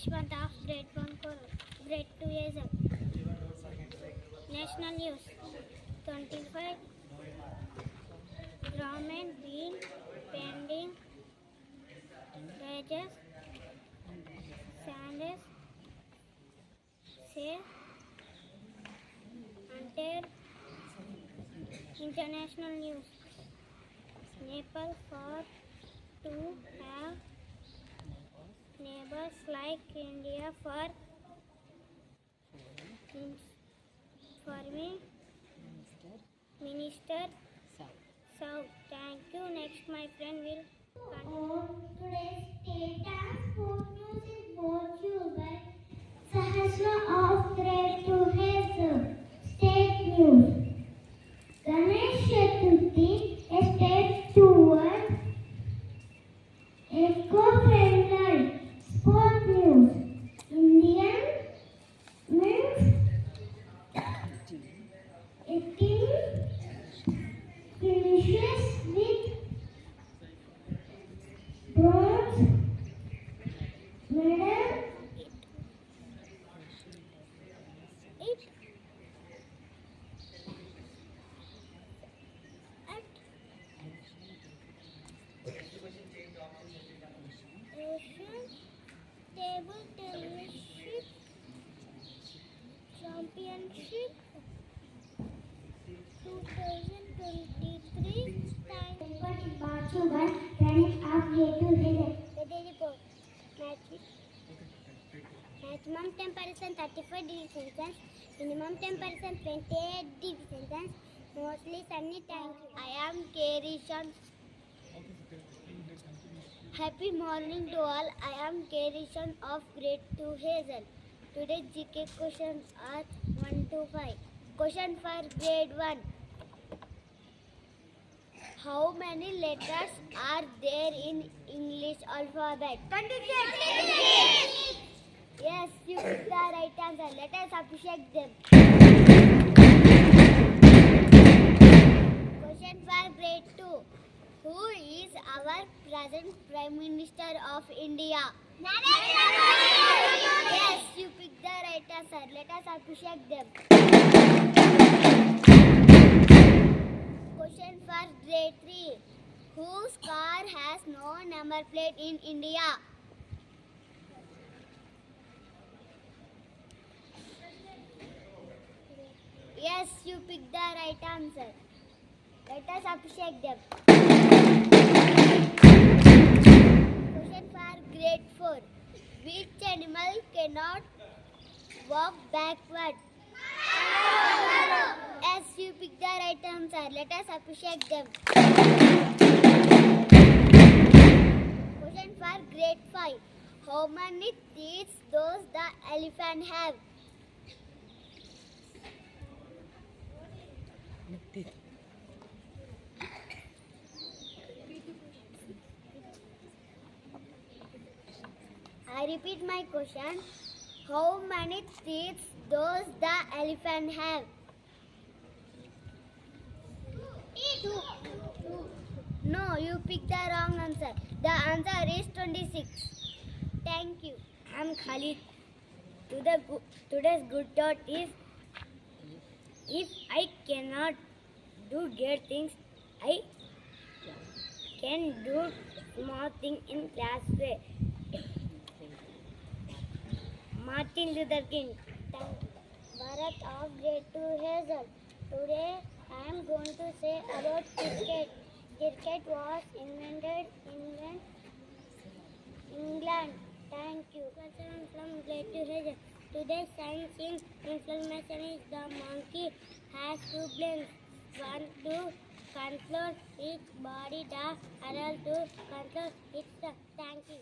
first month of grade 2 Hazel. National news 25 government being pending wages. Sanders say until international news. Nepal for to have neighbors like India for me, Minister South. Thank you. Next, my friend will continue. Today's state transport news is brought to you by Sahasra of Grade II Hazel. State news. Ganesh Chaturthi, a step toward eco-friendly. Sport news. Indian men's 18 finishes with bronze medal. Asian Table Tennis Championship 2023 time. Bachelor friends of Hazel. Weather report. Maximum temperature 35 degrees Celsius. Minimum temperature 28 degrees Celsius. Mostly sunny. Thank you. I am Kerishan. Happy morning to all. I am Kerishan of Grade 2 Hazel. Today's GK questions are 1 to 5. Question for Grade 1. How many letters are there in English alphabet? 26. Yes, you picked the right answer. Let us appreciate them. Question for Grade 2. Who is our present Prime Minister of India? Yes, you picked the right answer. Let us appreciate them. Question for Grade 3. Whose car has no number plate in India? Yes, you picked the right answer. Let us appreciate them. Question for Grade 4. Which animal cannot walk backward? Yes, you picked the right answer. Let us appreciate them. Question for Grade 5. How many teeth does the elephant have? I repeat my question. How many teeth does the elephant have? 2. No, you picked the wrong answer. The answer is 26. Thank you. I am Khalid. Today's good thought is, if I cannot do great things, I can do small things in class way. Martin Luther King. Bharat of Grade 2 Hazel. Today I am going to say about cricket. Cricket was invented in England. Thank you. Question from Grade 2 Hazel. Today's science in inflammation is the monkey has 2 brains. One to control its body, the other to control its. Thank you.